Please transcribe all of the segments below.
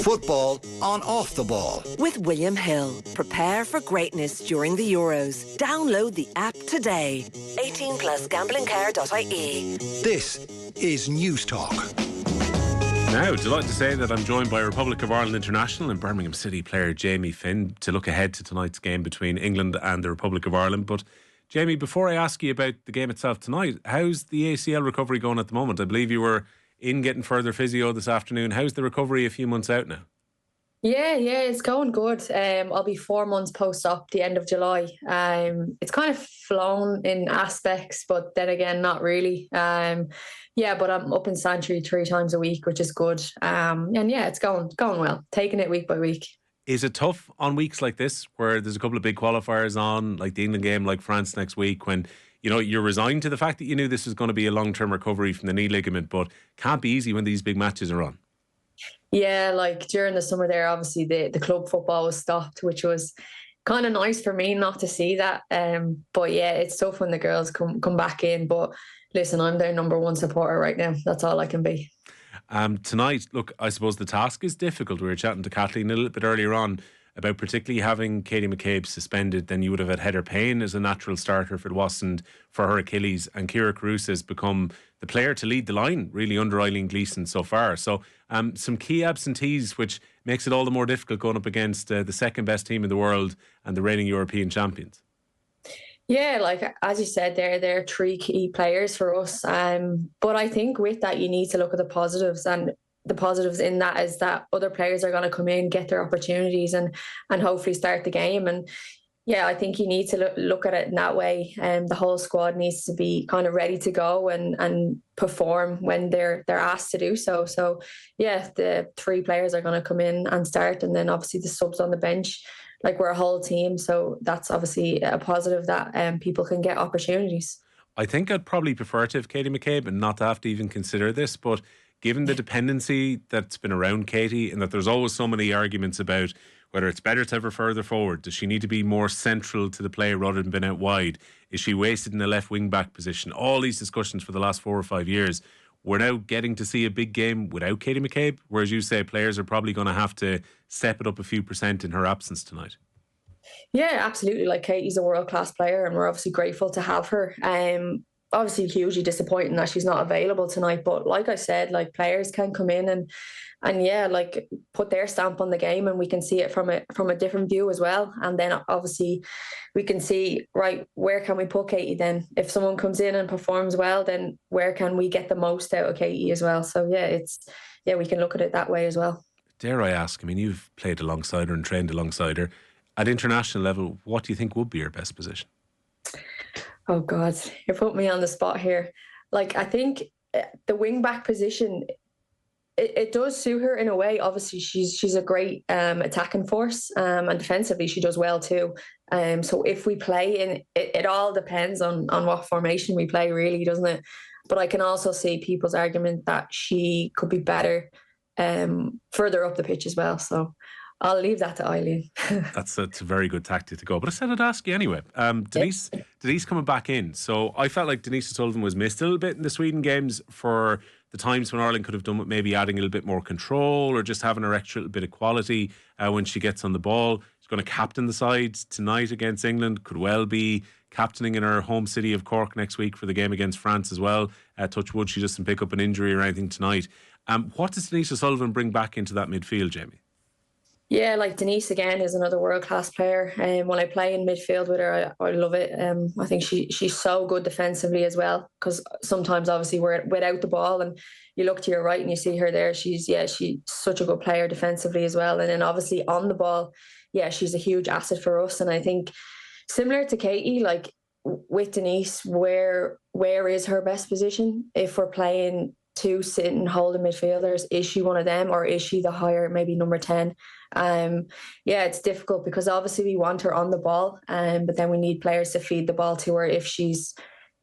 Football on Off the Ball. With William Hill. Prepare for greatness during the Euros. Download the app today. 18 plus gamblingcare.ie. This is News Talk. Now, delighted to say that I'm joined by Republic of Ireland international and Birmingham City player Jamie Finn to look ahead to tonight's game between England and the Republic of Ireland. But Jamie, before I ask you about the game itself tonight, how's the ACL recovery going at the moment? I believe you were in getting further physio this afternoon. How's the recovery a few months out now? Yeah, it's going good. I'll be 4 months post-op the end of July. It's kind of flown in aspects, but then again, not really. But I'm up in Sanctuary 3 times a week, which is good. It's going well. Taking it week by week. Is it tough on weeks like this where there's a couple of big qualifiers on, like the England game, like France next week, when you're resigned to the fact that you knew this was going to be a long-term recovery from the knee ligament, but can't be easy when these big matches are on? Yeah, like during the summer there, obviously the club football was stopped, which was kind of nice for me not to see that. But yeah, it's tough when the girls come back in. But listen, I'm their number one supporter right now. That's all I can be. Tonight, look, I suppose the task is difficult. We were chatting to Kathleen a little bit earlier on about particularly having Katie McCabe suspended. Then you would have had Heather Payne as a natural starter if it wasn't for her Achilles. And Ciara Carusa has become the player to lead the line, really, under Eileen Gleeson so far. So some key absentees, which makes it all the more difficult going up against the second best team in the world and the reigning European champions. Yeah, like as you said, they're 3 key players for us. But I think with that, you need to look at the positives, and the positives in that is that other players are going to come in, get their opportunities, and hopefully start the game. And yeah, I think you need to look at it in that way. The whole squad needs to be kind of ready to go and perform when they're asked to do so. So yeah, the 3 players are going to come in and start, and then obviously the subs on the bench. Like, we're a whole team, so that's obviously a positive that people can get opportunities. I think I'd probably prefer to have Katie McCabe and not to have to even consider this, but given the dependency that's been around Katie, and that there's always so many arguments about whether it's better to have her further forward, does she need to be more central to the play rather than being out wide? Is she wasted in the left wing back position? All these discussions for the last 4 or 5 years. We're now getting to see a big game without Katie McCabe, whereas you say players are probably going to have to step it up a few percent in her absence tonight. Yeah, absolutely. Like, Katie's a world-class player, and we're obviously grateful to have her. Obviously hugely disappointing that she's not available tonight, but like I said, like, players can come in and yeah, like, put their stamp on the game, and we can see it from a different view as well. And then obviously we can see, right, where can we put Katie then? If someone comes in and performs well, then where can we get the most out of Katie as well? So yeah, we can look at it that way as well. Dare I ask, I mean, you've played alongside her and trained alongside her. At international level, what do you think would be your best position? Oh God, you put me on the spot here. Like, I think the wing back position, it does suit her in a way. Obviously, she's a great attacking force, and defensively she does well too. So if we play in, it all depends on what formation we play, really, doesn't it? But I can also see people's argument that she could be better further up the pitch as well. So I'll leave that to Eileen. That's a very good tactic to go. But I said I'd ask you anyway. Denise coming back in. So I felt like Denise O'Sullivan was missed a little bit in the Sweden games for the times when Ireland could have done with maybe adding a little bit more control or just having her extra little bit of quality when she gets on the ball. She's going to captain the side tonight against England. Could well be captaining in her home city of Cork next week for the game against France as well. Touch wood, she doesn't pick up an injury or anything tonight. What does Denise O'Sullivan bring back into that midfield, Jamie? Yeah, like, Denise again is another world-class player. When I play in midfield with her, I love it. I think she's so good defensively as well, because sometimes obviously we're without the ball and you look to your right and you see her there. She's such a good player defensively as well. And then obviously on the ball, yeah, she's a huge asset for us. And I think similar to Katie, like with Denise, where is her best position? If we're playing 2 sitting holding midfielders, is she one of them, or is she the higher, maybe number 10? It's difficult because obviously we want her on the ball, but then we need players to feed the ball to her if she's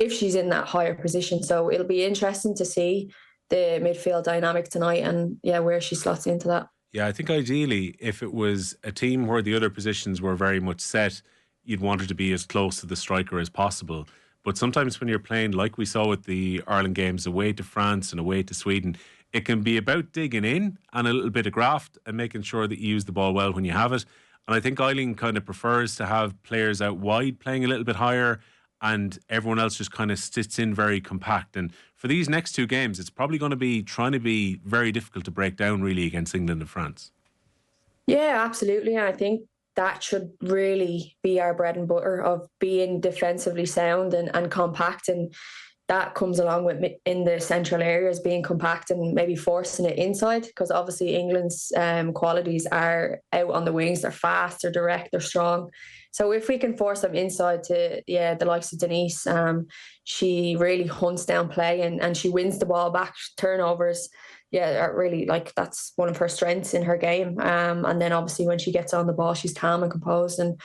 in that higher position. So it'll be interesting to see the midfield dynamic tonight and where she slots into that. Yeah, I think ideally if it was a team where the other positions were very much set, you'd want her to be as close to the striker as possible. But sometimes when you're playing, like we saw with the Ireland games, away to France and away to Sweden, it can be about digging in and a little bit of graft and making sure that you use the ball well when you have it. And I think Eileen kind of prefers to have players out wide playing a little bit higher, and everyone else just kind of sits in very compact. And for these next two games, it's probably going to be trying to be very difficult to break down really against England and France. Yeah, absolutely. And I think that should really be our bread and butter of being defensively sound and compact. And that comes along with in the central areas being compact and maybe forcing it inside, because obviously England's qualities are out on the wings. They're fast, they're direct, they're strong. So if we can force them inside to the likes of Denise, she really hunts down play and she wins the ball back, turnovers. Yeah, really, like, that's one of her strengths in her game. And then obviously when she gets on the ball, she's calm and composed. And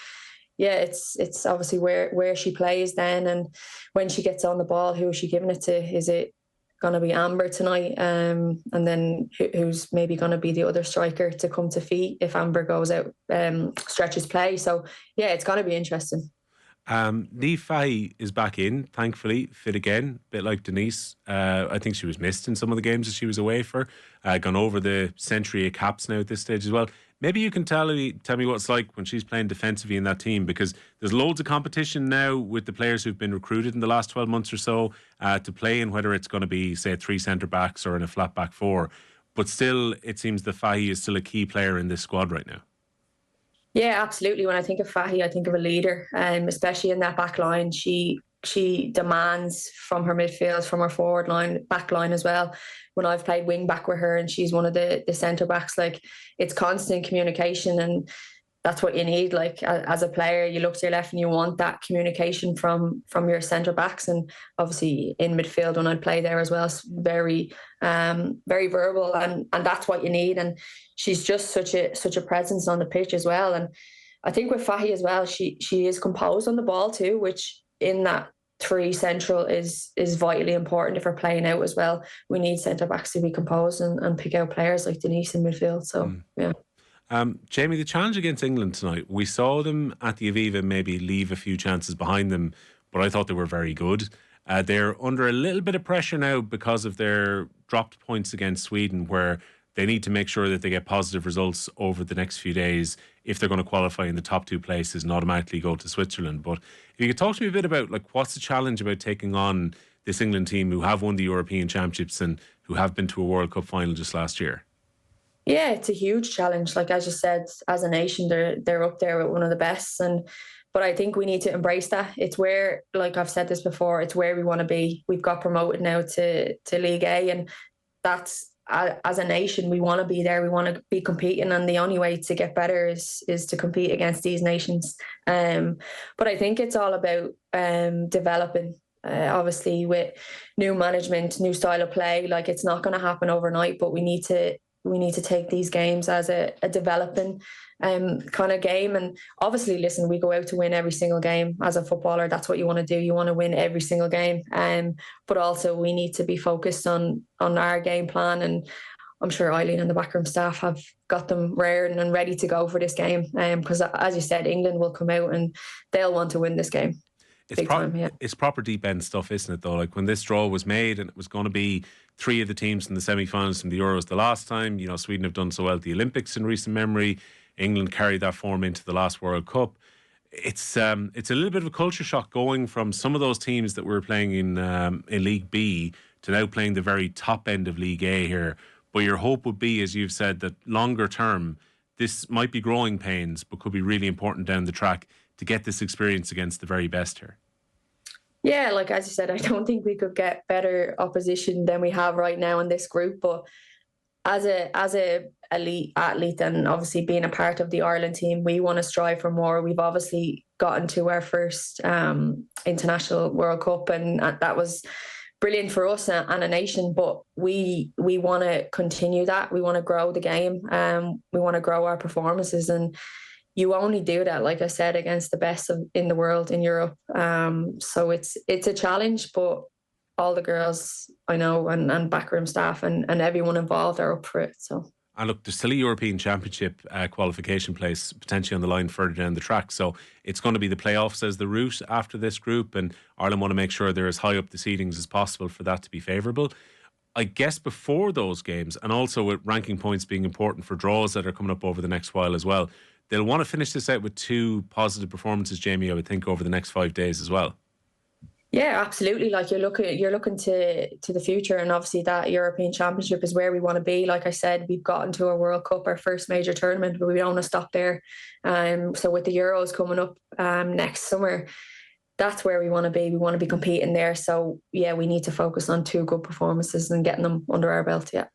yeah, it's obviously where she plays then. And when she gets on the ball, who is she giving it to? Is it going to be Amber tonight? And then who's maybe going to be the other striker to come to feet if Amber goes out, stretches play? So yeah, it's going to be interesting. Niamh Fahey is back in, thankfully, fit again, a bit like Denise. I think she was missed in some of the games that she was away for. Gone over the century of caps now at this stage as well. Maybe you can tell me what it's like when she's playing defensively in that team, because there's loads of competition now with the players who've been recruited in the last 12 months or so to play in, whether it's going to be, say, 3 centre-backs or in a flat back 4. But still, it seems that Fahey is still a key player in this squad right now. Yeah, absolutely. When I think of Fahey, I think of a leader, especially in that back line. She demands from her midfield, from her forward line, back line as well. When I've played wing back with her and she's one of the centre backs, like, it's constant communication, and that's what you need. Like, as a player, you look to your left and you want that communication from your centre backs. And obviously in midfield, when I play there as well, it's very verbal, and that's what you need. And she's just such a presence on the pitch as well. And I think with Fahey as well, she is composed on the ball too, which in that 3 central is vitally important if we're playing out as well. We need centre backs to be composed and pick out players like Denise in midfield. So yeah. Jamie, the challenge against England tonight, we saw them at the Aviva maybe leave a few chances behind them, but I thought they were very good. They're under a little bit of pressure now because of their dropped points against Sweden, where they need to make sure that they get positive results over the next few days if they're going to qualify in the top 2 places and automatically go to Switzerland. But if you could talk to me a bit about, like, what's the challenge about taking on this England team who have won the European Championships and who have been to a World Cup final just last year? Yeah, it's a huge challenge. Like, as you said, as a nation, they're up there with one of the best. But I think we need to embrace that. It's where, like I've said this before, it's where we want to be. We've got promoted now to League A, and that's, as a nation, we want to be there. We want to be competing, and the only way to get better is to compete against these nations. But I think it's all about developing. Obviously, with new management, new style of play, like, it's not going to happen overnight. But we need to take these games as a developing kind of game. And obviously, listen, we go out to win every single game. As a footballer, that's what you want to do. You want to win every single game. But also we need to be focused on our game plan. And I'm sure Eileen and the backroom staff have got them raring and ready to go for this game. Because as you said, England will come out and they'll want to win this game. It's proper deep end stuff, isn't it, though? Like, when this draw was made and it was going to be 3 of the teams in the semi-finals from the Euros the last time, you know, Sweden have done so well at the Olympics in recent memory. England carried that form into the last World Cup. It's a little bit of a culture shock going from some of those teams that were playing in League B to now playing the very top end of League A here. But your hope would be, as you've said, that longer term, this might be growing pains, but could be really important down the track to get this experience against the very best here. Yeah, like, as you said, I don't think we could get better opposition than we have right now in this group. But as a elite athlete, and obviously being a part of the Ireland team, we want to strive for more. We've obviously gotten to our first international World Cup, and that was brilliant for us and a nation. But we want to continue that. We want to grow the game. We want to grow our performances, and you only do that, like I said, against the best in the world, in Europe. So it's a challenge, but all the girls I know and backroom staff and everyone involved are up for it. So. And look, there's still a European Championship qualification place potentially on the line further down the track. So it's going to be the playoffs as the route after this group, and Ireland want to make sure they're as high up the seedings as possible for that to be favourable. I guess before those games, and also with ranking points being important for draws that are coming up over the next while as well, they'll want to finish this out with 2 positive performances, Jamie, I would think, over the next 5 days as well. Yeah, absolutely. Like you're looking to the future, and obviously that European Championship is where we want to be. Like I said, we've gotten to a World Cup, our first major tournament, but we don't want to stop there. So with the Euros coming up next summer, that's where we want to be. We want to be competing there. So yeah, we need to focus on 2 good performances and getting them under our belt. Yeah.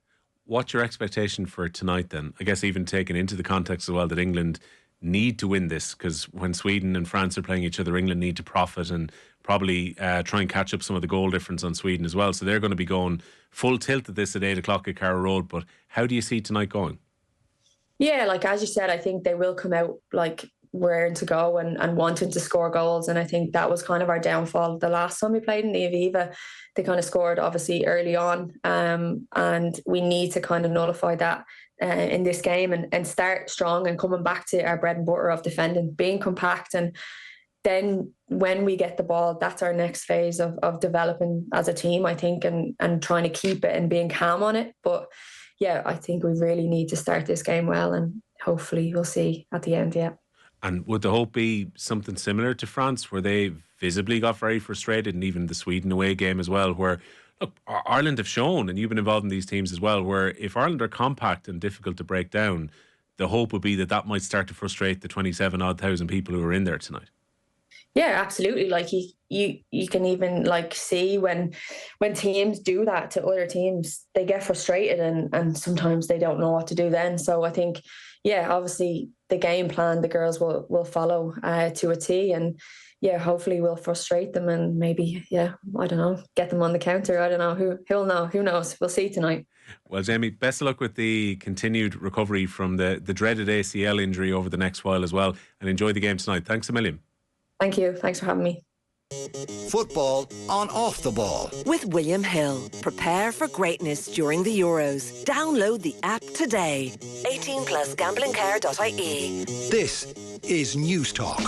What's your expectation for tonight then? I guess even taking into the context as well that England need to win this, because when Sweden and France are playing each other, England need to profit and probably try and catch up some of the goal difference on Sweden as well. So they're going to be going full tilt at this at 8 o'clock at Carrow Road. But how do you see tonight going? Yeah, like as you said, I think they will come out like raring to go and wanting to score goals. And I think that was kind of our downfall the last time we played in the Aviva. They kind of scored obviously early on, and we need to kind of nullify that in this game and start strong and coming back to our bread and butter of defending, being compact. And then when we get the ball, that's our next phase of developing as a team, I think, and trying to keep it and being calm on it. But yeah, I think we really need to start this game well, and hopefully we'll see at the end. Yeah. And would the hope be something similar to France, where they visibly got very frustrated, and even the Sweden away game as well, where, look, Ireland have shown, and you've been involved in these teams as well, where if Ireland are compact and difficult to break down, the hope would be that might start to frustrate the 27,000 odd people who are in there tonight. Yeah, absolutely. Like you can even like see when teams do that to other teams, they get frustrated and sometimes they don't know what to do then. So I think, yeah, obviously the game plan the girls will follow to a T, and yeah, hopefully we'll frustrate them and maybe, yeah, I don't know, get them on the counter. I don't know, who'll know, who knows? We'll see tonight. Well, Jamie, best of luck with the continued recovery from the dreaded ACL injury over the next while as well, and enjoy the game tonight. Thanks a million. Thank you. Thanks for having me. Football on Off the Ball. With William Hill. Prepare for greatness during the Euros. Download the app today. 18 plus gamblingcare.ie. This is News Talk.